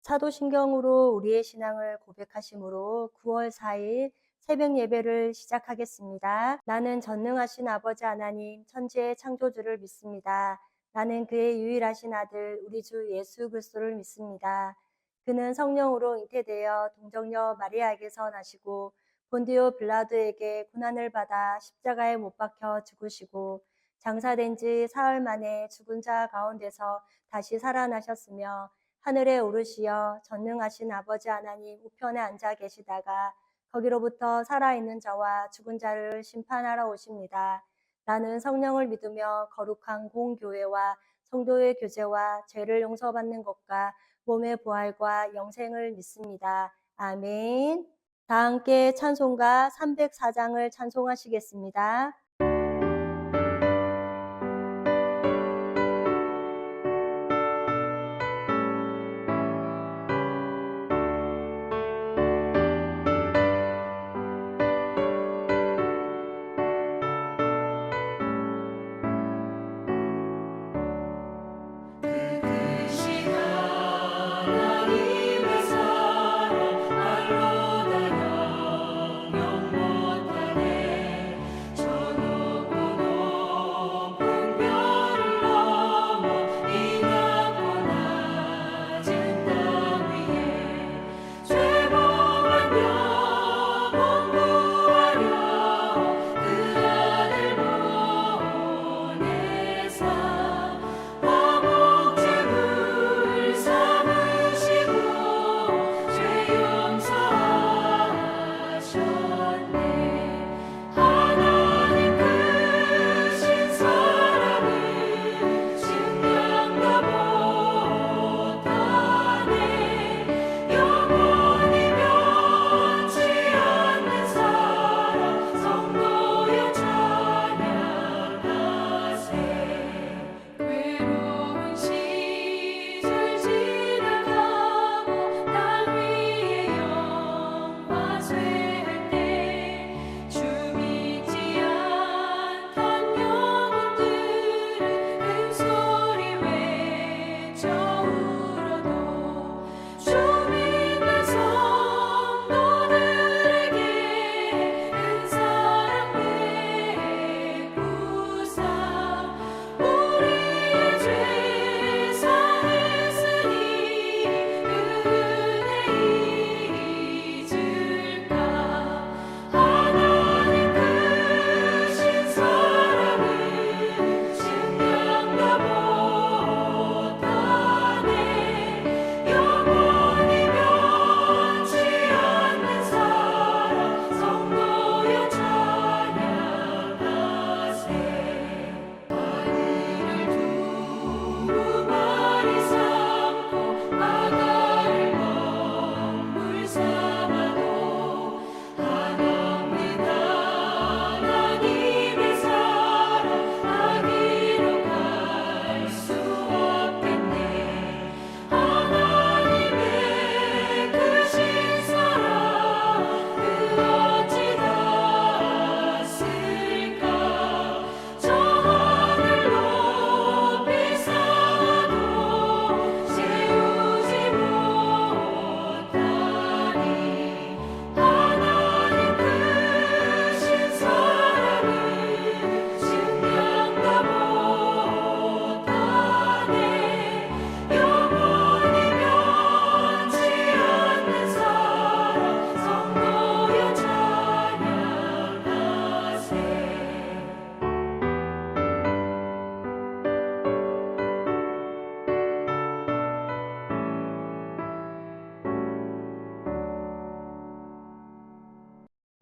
사도신경으로 우리의 신앙을 고백하심으로 9월 4일 새벽 예배를 시작하겠습니다. 나는 전능하신 아버지 하나님 천지의 창조주를 믿습니다. 나는 그의 유일하신 아들 우리 주 예수 그리스도를 믿습니다. 그는 성령으로 잉태되어 동정녀 마리아에게서 나시고 본디오 빌라도에게 고난을 받아 십자가에 못 박혀 죽으시고 장사된 지 사흘 만에 죽은 자 가운데서 다시 살아나셨으며 하늘에 오르시어 전능하신 아버지 하나님 우편에 앉아 계시다가 거기로부터 살아있는 자와 죽은 자를 심판하러 오십니다. 나는 성령을 믿으며 거룩한 공교회와 성도의 교제와 죄를 용서받는 것과 몸의 부활과 영생을 믿습니다. 아멘. 다 함께 찬송가 304장을 찬송하시겠습니다.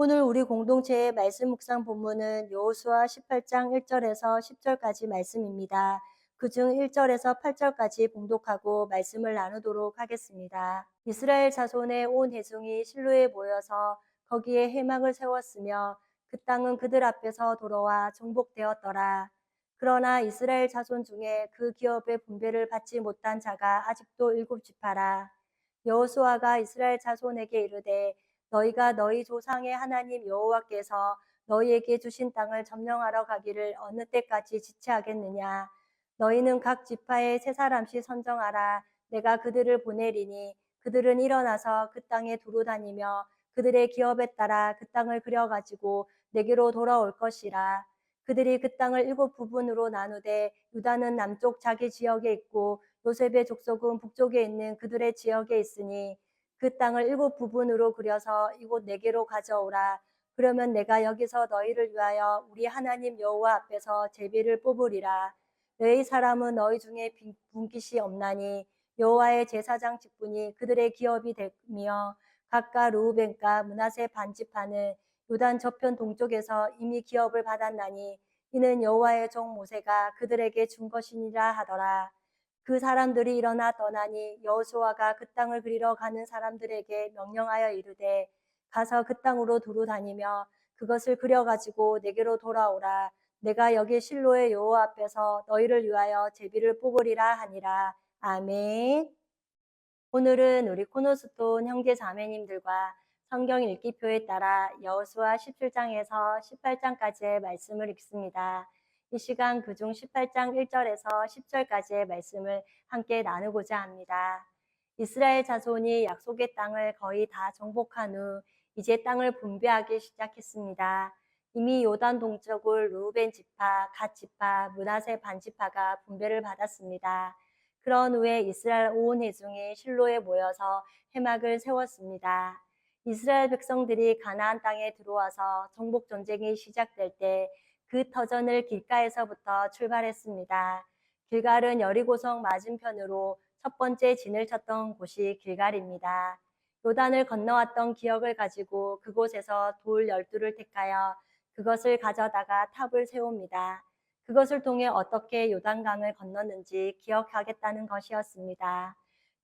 오늘 우리 공동체의 말씀 묵상 본문은 여호수아 18장 1절에서 10절까지 말씀입니다. 그중 1절에서 8절까지 봉독하고 말씀을 나누도록 하겠습니다. 이스라엘 자손의 온 회중이 실로에 모여서 거기에 회막을 세웠으며 그 땅은 그들 앞에서 돌아와 정복되었더라. 그러나 이스라엘 자손 중에 그 기업의 분배를 받지 못한 자가 아직도 7지파라. 여호수아가 이스라엘 자손에게 이르되 너희가 너희 조상의 하나님 여호와께서 너희에게 주신 땅을 점령하러 가기를 어느 때까지 지체하겠느냐. 너희는 각 지파에 세 사람씩 선정하라. 내가 그들을 보내리니 그들은 일어나서 그 땅에 두루 다니며 그들의 기업에 따라 그 땅을 그려가지고 내게로 돌아올 것이라. 그들이 그 땅을 7부분으로 나누되 유다는 남쪽 자기 지역에 있고 요셉의 족속은 북쪽에 있는 그들의 지역에 있으니 그 땅을 7부분으로 그려서 이곳 내게로 가져오라. 그러면 내가 여기서 너희를 위하여 우리 하나님 여호와 앞에서 제비를 뽑으리라. 너희 사람은 너희 중에 분깃이 없나니 여호와의 제사장 직분이 그들의 기업이 되며 각각 르우벤과 므낫세 반지파는 요단 저편 동쪽에서 이미 기업을 받았나니 이는 여호와의 종 모세가 그들에게 준 것이니라 하더라. 그 사람들이 일어나 떠나니 여호수아가 그 땅을 그리러 가는 사람들에게 명령하여 이르되 가서 그 땅으로 두루 다니며 그것을 그려가지고 내게로 돌아오라. 내가 여기 실로의 여호와 앞에서 너희를 위하여 제비를 뽑으리라 하니라. 아멘. 오늘은 우리 코노스톤 형제 자매님들과 성경 읽기표에 따라 여호수아 17장에서 18장까지의 말씀을 읽습니다. 이 시간 그중 18장 1절에서 10절까지의 말씀을 함께 나누고자 합니다. 이스라엘 자손이 약속의 땅을 거의 다 정복한 후 이제 땅을 분배하기 시작했습니다. 이미 요단 동쪽을 르우벤 지파, 갓 지파, 므낫세 반 지파가 분배를 받았습니다. 그런 후에 이스라엘 온 회중이 실로에 모여서 회막을 세웠습니다. 이스라엘 백성들이 가나안 땅에 들어와서 정복 전쟁이 시작될 때 그 터전을 길가에서부터 출발했습니다. 길갈은 여리고성 맞은편으로 첫 번째 진을 쳤던 곳이 길갈입니다. 요단을 건너왔던 기억을 가지고 그곳에서 돌 12를 택하여 그것을 가져다가 탑을 세웁니다. 그것을 통해 어떻게 요단강을 건넜는지 기억하겠다는 것이었습니다.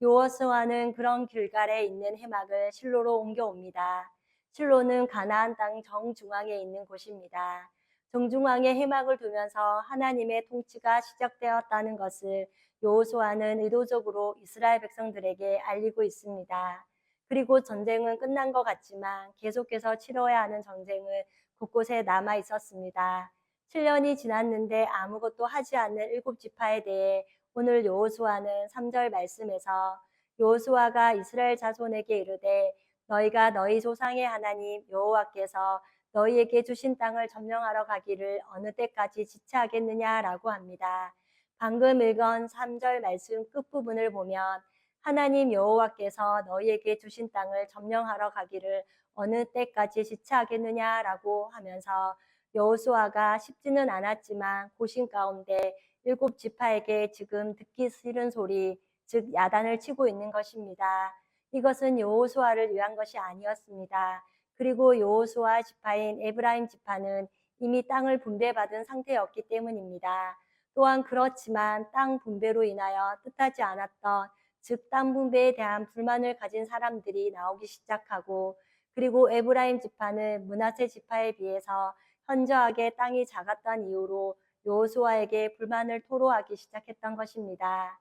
여호수아는 그런 길갈에 있는 회막을 실로로 옮겨옵니다. 실로는 가나안 땅 정중앙에 있는 곳입니다. 정중앙에 회막을 두면서 하나님의 통치가 시작되었다는 것을 여호수아는 의도적으로 이스라엘 백성들에게 알리고 있습니다. 그리고 전쟁은 끝난 것 같지만 계속해서 치러야 하는 전쟁은 곳곳에 남아 있었습니다. 7년이 지났는데 아무것도 하지 않는 7지파에 대해 오늘 여호수아는 3절 말씀에서 여호수아가 이스라엘 자손에게 이르되 너희가 너희 조상의 하나님 여호와께서 너희에게 주신 땅을 점령하러 가기를 어느 때까지 지체하겠느냐라고 합니다. 방금 읽은 3절 말씀 끝부분을 보면 하나님 여호와께서 너희에게 주신 땅을 점령하러 가기를 어느 때까지 지체하겠느냐라고 하면서 여호수아가 쉽지는 않았지만 고심 가운데 7지파에게 지금 듣기 싫은 소리, 즉 야단을 치고 있는 것입니다. 이것은 여호수아를 위한 것이 아니었습니다. 그리고 여호수아 지파인 에브라임 지파는 이미 땅을 분배받은 상태였기 때문입니다. 또한 그렇지만 땅 분배로 인하여 뜻하지 않았던 즉 땅 분배에 대한 불만을 가진 사람들이 나오기 시작하고 그리고 에브라임 지파는 므낫세 지파에 비해서 현저하게 땅이 작았던 이유로 여호수아에게 불만을 토로하기 시작했던 것입니다.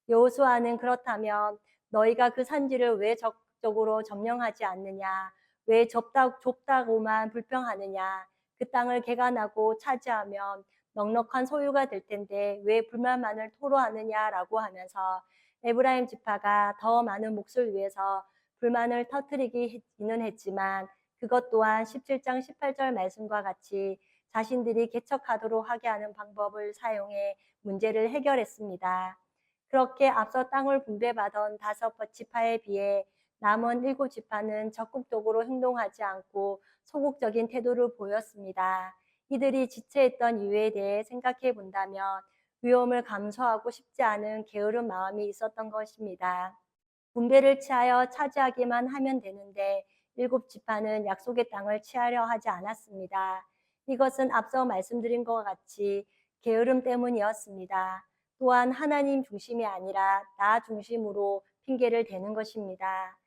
여호수아는 그렇다면 너희가 그 산지를 왜 적극적으로 점령하지 않느냐? 왜 좁다고만 불평하느냐? 그 땅을 개간하고 차지하면 넉넉한 소유가 될 텐데 왜 불만만을 토로하느냐라고 하면서 에브라임 지파가 더 많은 몫을 위해서 불만을 터뜨리기는 했지만 그것 또한 17장 18절 말씀과 같이 자신들이 개척하도록 하게 하는 방법을 사용해 문제를 해결했습니다. 그렇게 앞서 땅을 분배받은 5지파에 비해 남은 7지파는 적극적으로 행동하지 않고 소극적인 태도를 보였습니다. 이들이 지체했던 이유에 대해 생각해 본다면 위험을 감수하고 싶지 않은 게으른 마음이 있었던 것입니다. 분배를 취하여 차지하기만 하면 되는데 7지파는 약속의 땅을 취하려 하지 않았습니다. 이것은 앞서 말씀드린 것과 같이 게으름 때문이었습니다. 또한 하나님 중심이 아니라 나 중심으로 핑계를 대는 것입니다.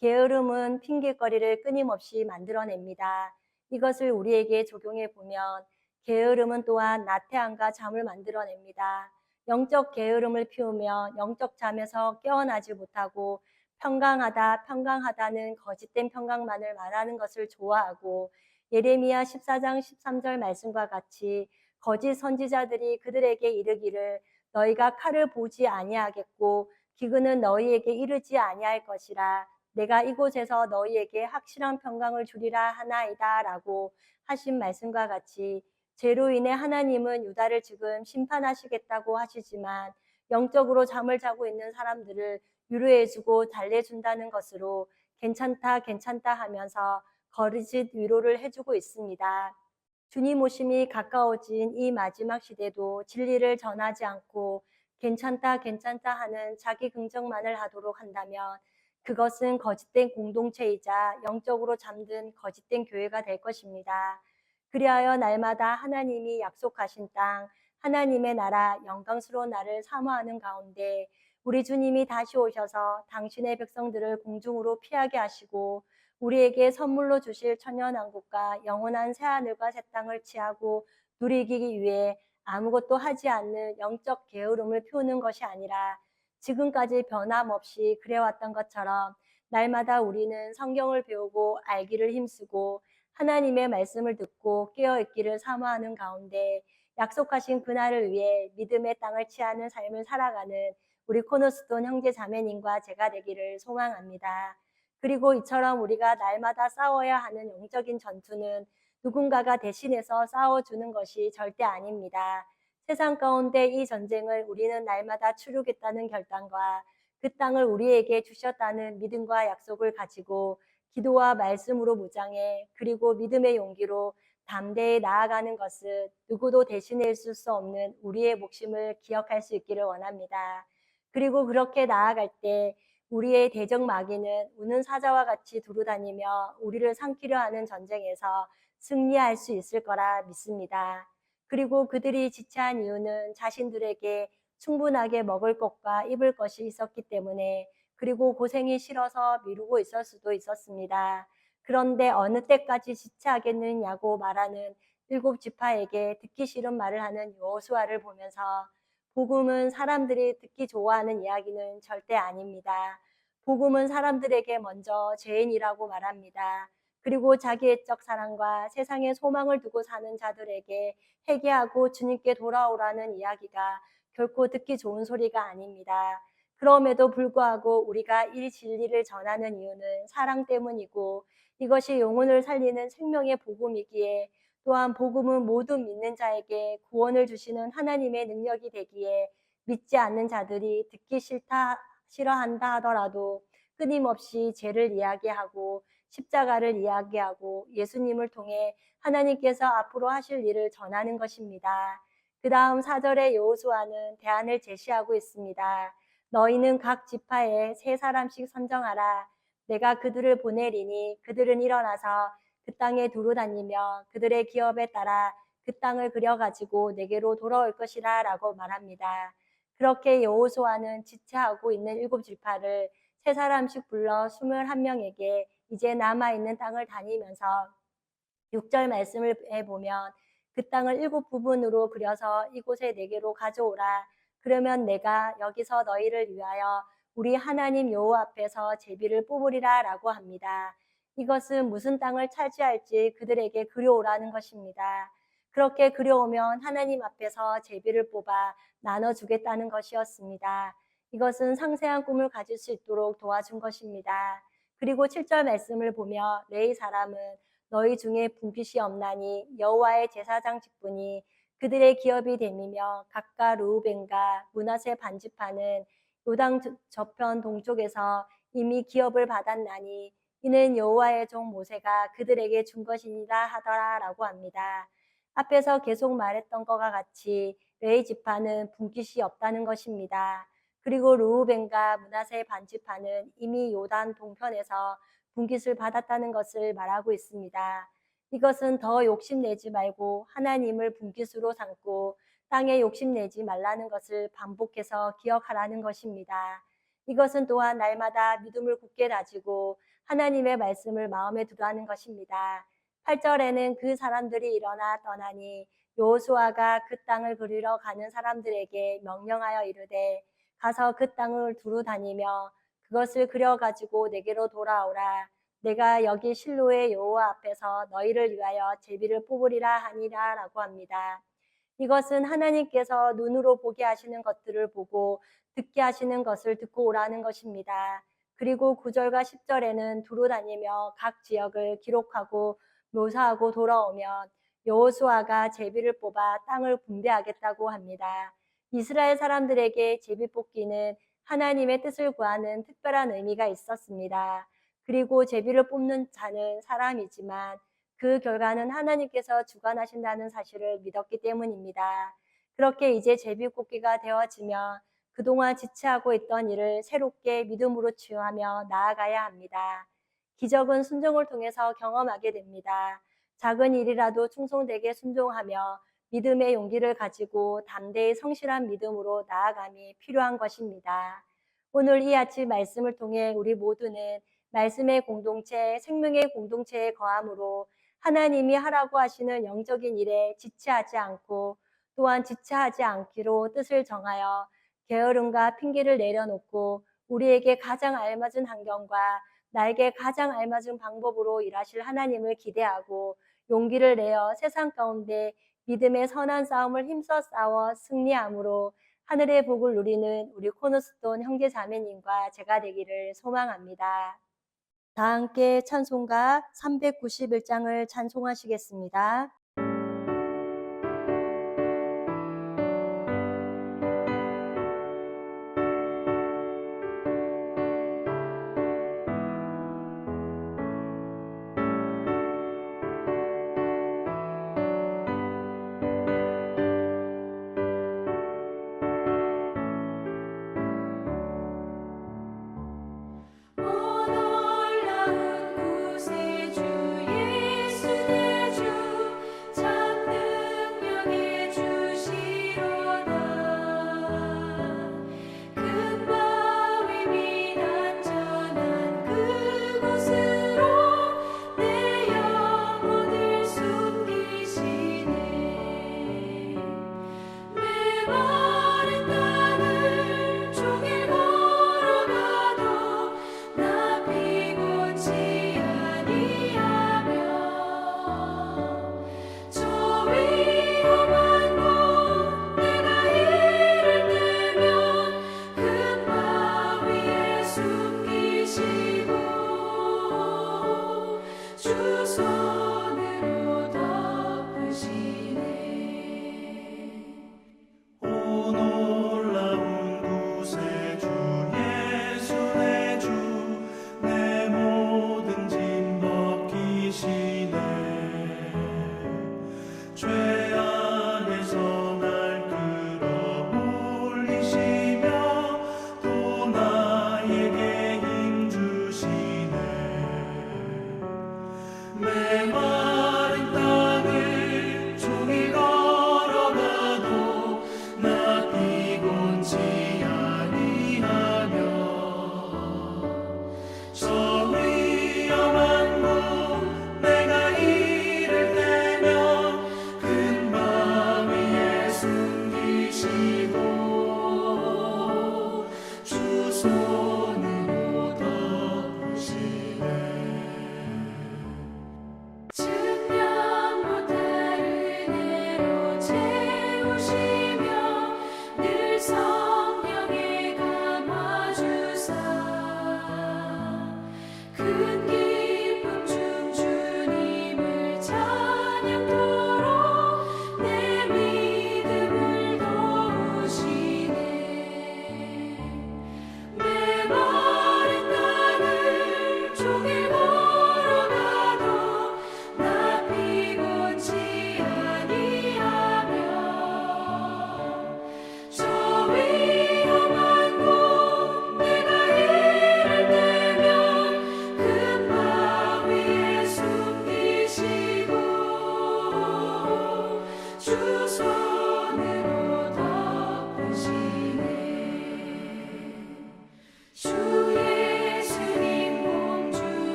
게으름은 핑계거리를 끊임없이 만들어냅니다. 이것을 우리에게 적용해 보면 게으름은 또한 나태함과 잠을 만들어냅니다. 영적 게으름을 피우며 영적 잠에서 깨어나지 못하고 평강하다는 거짓된 평강만을 말하는 것을 좋아하고 예레미야 14장 13절 말씀과 같이 거짓 선지자들이 그들에게 이르기를 너희가 칼을 보지 아니하겠고 기근은 너희에게 이르지 아니할 것이라. 내가 이곳에서 너희에게 확실한 평강을 주리라 하나이다 라고 하신 말씀과 같이 죄로 인해 하나님은 유다를 지금 심판하시겠다고 하시지만 영적으로 잠을 자고 있는 사람들을 위로해주고 달래준다는 것으로 괜찮다 괜찮다 하면서 거짓 위로를 해주고 있습니다. 주님 오심이 가까워진 이 마지막 시대도 진리를 전하지 않고 괜찮다 괜찮다 하는 자기 긍정만을 하도록 한다면 그것은 거짓된 공동체이자 영적으로 잠든 거짓된 교회가 될 것입니다. 그리하여 날마다 하나님이 약속하신 땅, 하나님의 나라, 영광스러운 나를 사모하는 가운데 우리 주님이 다시 오셔서 당신의 백성들을 공중으로 피하게 하시고 우리에게 선물로 주실 천년왕국과 영원한 새하늘과 새 땅을 취하고 누리기 위해 아무것도 하지 않는 영적 게으름을 피우는 것이 아니라 지금까지 변함없이 그래왔던 것처럼 날마다 우리는 성경을 배우고 알기를 힘쓰고 하나님의 말씀을 듣고 깨어있기를 사모하는 가운데 약속하신 그날을 위해 믿음의 땅을 취하는 삶을 살아가는 우리 코너스톤 형제 자매님과 제가 되기를 소망합니다. 그리고 이처럼 우리가 날마다 싸워야 하는 영적인 전투는 누군가가 대신해서 싸워주는 것이 절대 아닙니다. 세상 가운데 이 전쟁을 우리는 날마다 치르겠다는 결단과 그 땅을 우리에게 주셨다는 믿음과 약속을 가지고 기도와 말씀으로 무장해 그리고 믿음의 용기로 담대히 나아가는 것은 누구도 대신해 줄 수 없는 우리의 몫임을 기억할 수 있기를 원합니다. 그리고 그렇게 나아갈 때 우리의 대적 마귀는 우는 사자와 같이 두루다니며 우리를 삼키려 하는 전쟁에서 승리할 수 있을 거라 믿습니다. 그리고 그들이 지체한 이유는 자신들에게 충분하게 먹을 것과 입을 것이 있었기 때문에 그리고 고생이 싫어서 미루고 있을 수도 있었습니다. 그런데 어느 때까지 지체하겠느냐고 말하는 일곱 지파에게 듣기 싫은 말을 하는 여호수아를 보면서 복음은 사람들이 듣기 좋아하는 이야기는 절대 아닙니다. 복음은 사람들에게 먼저 죄인이라고 말합니다. 그리고 자기애적 사랑과 세상에 소망을 두고 사는 자들에게 회개하고 주님께 돌아오라는 이야기가 결코 듣기 좋은 소리가 아닙니다. 그럼에도 불구하고 우리가 이 진리를 전하는 이유는 사랑 때문이고 이것이 영혼을 살리는 생명의 복음이기에 또한 복음은 모든 믿는 자에게 구원을 주시는 하나님의 능력이 되기에 믿지 않는 자들이 듣기 싫어한다 하더라도 끊임없이 죄를 이야기하고 십자가를 이야기하고 예수님을 통해 하나님께서 앞으로 하실 일을 전하는 것입니다. 그 다음 4절의 여호수아는 대안을 제시하고 있습니다. 너희는 각 지파에 3사람씩 선정하라. 내가 그들을 보내리니 그들은 일어나서 그 땅에 두루 다니며 그들의 기업에 따라 그 땅을 그려가지고 내게로 돌아올 것이라 라고 말합니다. 그렇게 여호수아는 지체하고 있는 7지파를 3사람씩 불러 21명에게 이제 남아있는 땅을 다니면서 6절 말씀을 해보면 그 땅을 7부분으로 그려서 이곳에 내게로 가져오라. 그러면 내가 여기서 너희를 위하여 우리 하나님 여호와 앞에서 제비를 뽑으리라 라고 합니다. 이것은 무슨 땅을 차지할지 그들에게 그려오라는 것입니다. 그렇게 그려오면 하나님 앞에서 제비를 뽑아 나눠주겠다는 것이었습니다. 이것은 상세한 꿈을 가질 수 있도록 도와준 것입니다. 그리고 7절 말씀을 보며 레위 사람은 너희 중에 분깃이 없나니 여호와의 제사장 직분이 그들의 기업이 됨이며 각각 르우벤과 므낫세 반지파는 요당 저편 동쪽에서 이미 기업을 받았나니 이는 여호와의 종 모세가 그들에게 준 것이니라 하더라라고 합니다. 앞에서 계속 말했던 것과 같이 레위 지파는 분깃이 없다는 것입니다. 그리고 르우벤과 므낫세 반지파는 이미 요단 동편에서 분깃을 받았다는 것을 말하고 있습니다. 이것은 더 욕심내지 말고 하나님을 분깃으로 삼고 땅에 욕심내지 말라는 것을 반복해서 기억하라는 것입니다. 이것은 또한 날마다 믿음을 굳게 다지고 하나님의 말씀을 마음에 두라는 것입니다. 8절에는 그 사람들이 일어나 떠나니 여호수아가 그 땅을 그리러 가는 사람들에게 명령하여 이르되 가서 그 땅을 두루 다니며 그것을 그려가지고 내게로 돌아오라. 내가 여기 실로의 여호와 앞에서 너희를 위하여 제비를 뽑으리라 하니라 라고 합니다. 이것은 하나님께서 눈으로 보게 하시는 것들을 보고 듣게 하시는 것을 듣고 오라는 것입니다. 그리고 9절과 10절에는 두루 다니며 각 지역을 기록하고 묘사하고 돌아오면 여호수아가 제비를 뽑아 땅을 분배하겠다고 합니다. 이스라엘 사람들에게 제비 뽑기는 하나님의 뜻을 구하는 특별한 의미가 있었습니다. 그리고 제비를 뽑는 자는 사람이지만 그 결과는 하나님께서 주관하신다는 사실을 믿었기 때문입니다. 그렇게 이제 제비뽑기가 되어지며 그동안 지체하고 있던 일을 새롭게 믿음으로 치유하며 나아가야 합니다. 기적은 순종을 통해서 경험하게 됩니다. 작은 일이라도 충성되게 순종하며 믿음의 용기를 가지고 담대히 성실한 믿음으로 나아감이 필요한 것입니다. 오늘 이 아침 말씀을 통해 우리 모두는 말씀의 공동체, 생명의 공동체에 거함으로 하나님이 하라고 하시는 영적인 일에 지체하지 않고 또한 지체하지 않기로 뜻을 정하여 게으름과 핑계를 내려놓고 우리에게 가장 알맞은 환경과 나에게 가장 알맞은 방법으로 일하실 하나님을 기대하고 용기를 내어 세상 가운데 믿음의 선한 싸움을 힘써 싸워 승리함으로 하늘의 복을 누리는 우리 코너스톤 형제 자매님과 제가 되기를 소망합니다. 다 함께 찬송가 391장을 찬송하시겠습니다. 놀라운 구세주 예수 내 주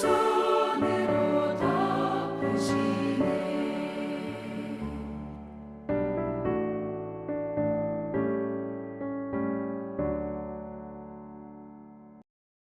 손으로 덮으시네.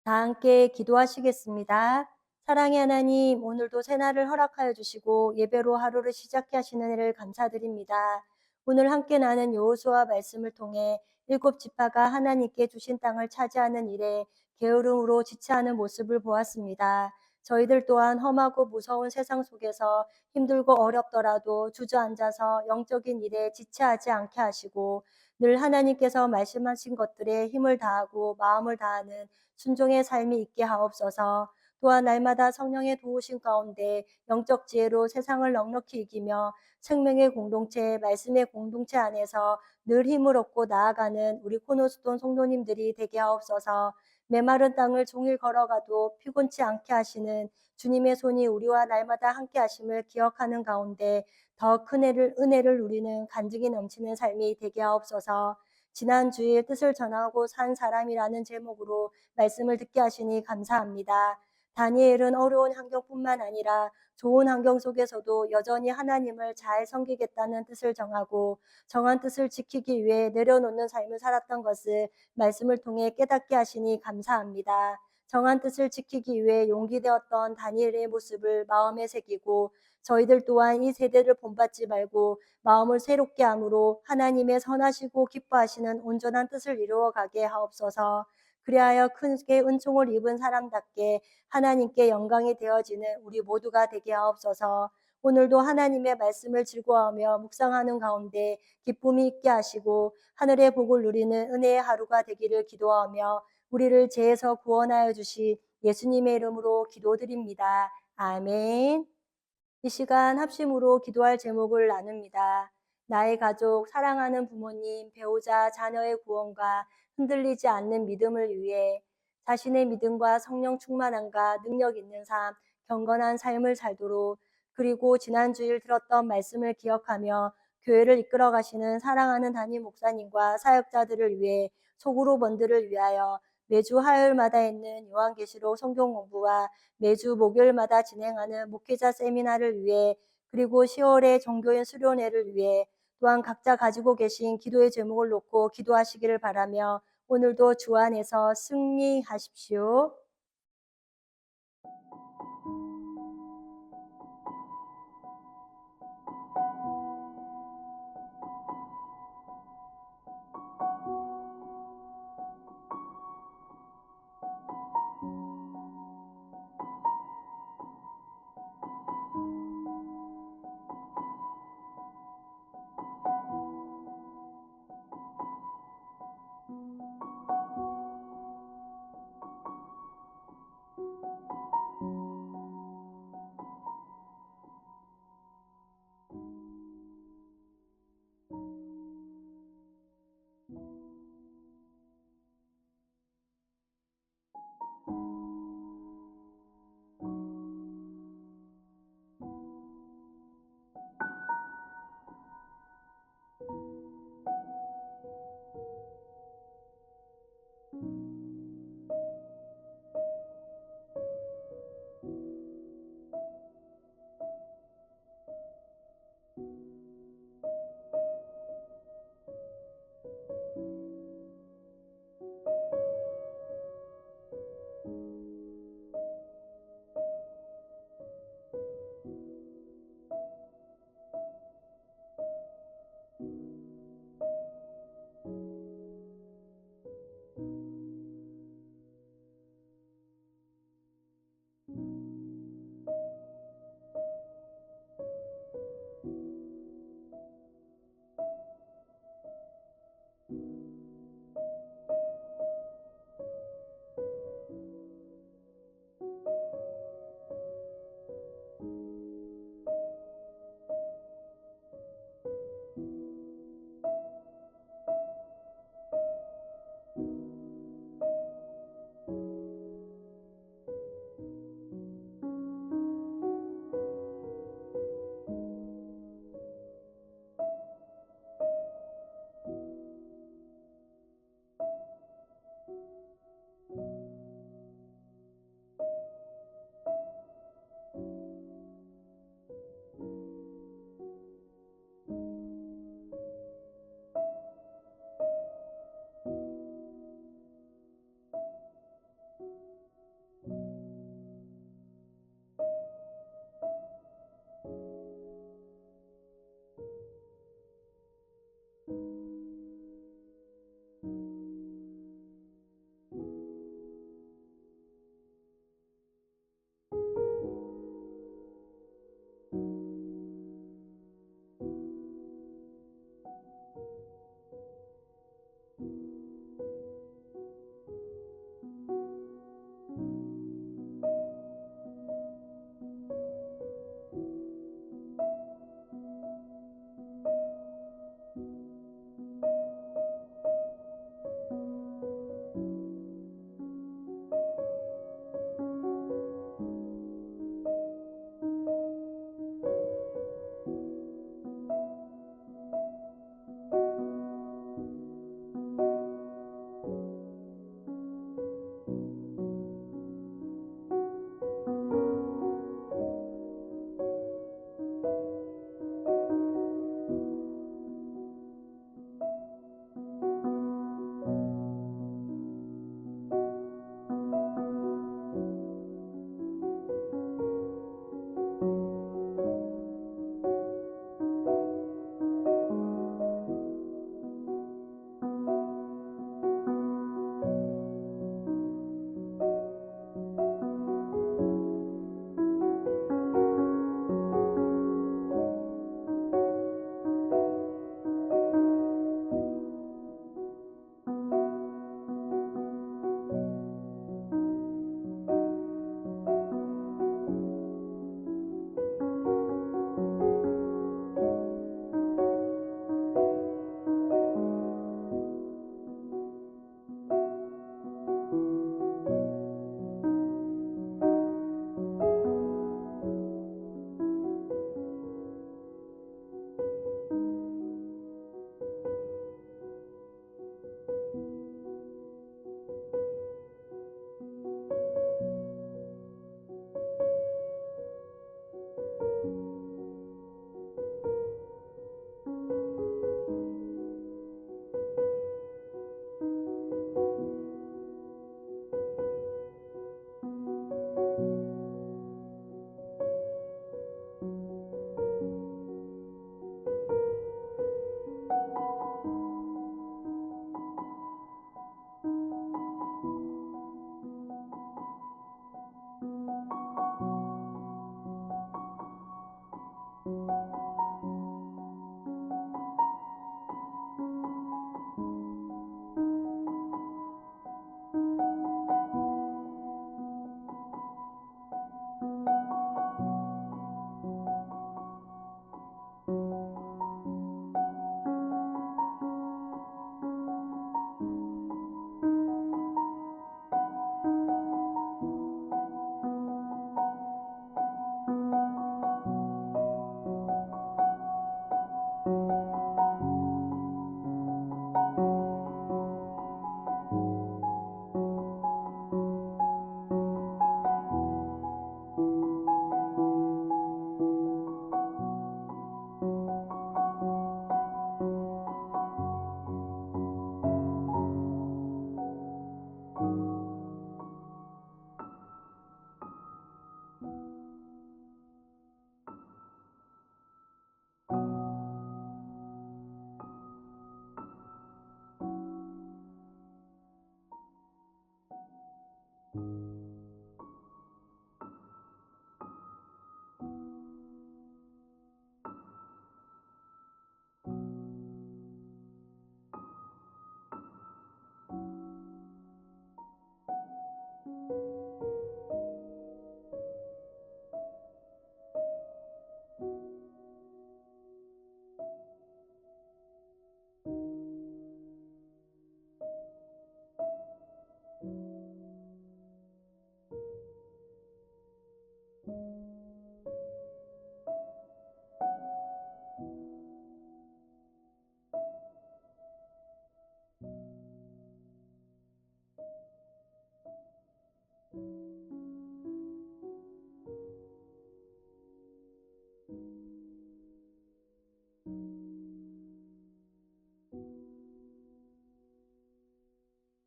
다 함께 기도하시겠습니다. 사랑의 하나님, 오늘도 새날을 허락하여 주시고 예배로 하루를 시작해 하시는 일을 감사드립니다. 오늘 함께 나눈 여호수아 말씀을 통해 일곱 지파가 하나님께 주신 땅을 차지하는 일에 게으름으로 지체하는 모습을 보았습니다. 저희들 또한 험하고 무서운 세상 속에서 힘들고 어렵더라도 주저앉아서 영적인 일에 지체하지 않게 하시고 늘 하나님께서 말씀하신 것들에 힘을 다하고 마음을 다하는 순종의 삶이 있게 하옵소서. 또한 날마다 성령의 도우심 가운데 영적 지혜로 세상을 넉넉히 이기며 생명의 공동체, 말씀의 공동체 안에서 늘 힘을 얻고 나아가는 우리 코노스톤 성도님들이 되게 하옵소서. 메마른 땅을 종일 걸어가도 피곤치 않게 하시는 주님의 손이 우리와 날마다 함께 하심을 기억하는 가운데 더 큰 은혜를 누리는 간증이 넘치는 삶이 되게 하옵소서. 지난 주일 뜻을 전하고 산 사람이라는 제목으로 말씀을 듣게 하시니 감사합니다. 다니엘은 어려운 환경뿐만 아니라 좋은 환경 속에서도 여전히 하나님을 잘 섬기겠다는 뜻을 정하고 정한 뜻을 지키기 위해 내려놓는 삶을 살았던 것을 말씀을 통해 깨닫게 하시니 감사합니다. 정한 뜻을 지키기 위해 용기 되었던 다니엘의 모습을 마음에 새기고 저희들 또한 이 세대를 본받지 말고 마음을 새롭게 함으로 하나님의 선하시고 기뻐하시는 온전한 뜻을 이루어가게 하옵소서. 그리하여 크게 은총을 입은 사람답게 하나님께 영광이 되어지는 우리 모두가 되게 하옵소서. 오늘도 하나님의 말씀을 즐거워하며 묵상하는 가운데 기쁨이 있게 하시고 하늘의 복을 누리는 은혜의 하루가 되기를 기도하며 우리를 죄에서 구원하여 주신 예수님의 이름으로 기도드립니다. 아멘. 이 시간 합심으로 기도할 제목을 나눕니다. 나의 가족, 사랑하는 부모님, 배우자, 자녀의 구원과 흔들리지 않는 믿음을 위해 자신의 믿음과 성령 충만함과 능력 있는 삶, 경건한 삶을 살도록 그리고 지난 주일 들었던 말씀을 기억하며 교회를 이끌어 가시는 사랑하는 담임 목사님과 사역자들을 위해 속으로 번들을 위하여 매주 화요일마다 있는 요한계시록 성경 공부와 매주 목요일마다 진행하는 목회자 세미나를 위해 그리고 10월에 종교인 수련회를 위해 또한 각자 가지고 계신 기도의 제목을 놓고 기도하시기를 바라며 오늘도 주 안에서 승리하십시오.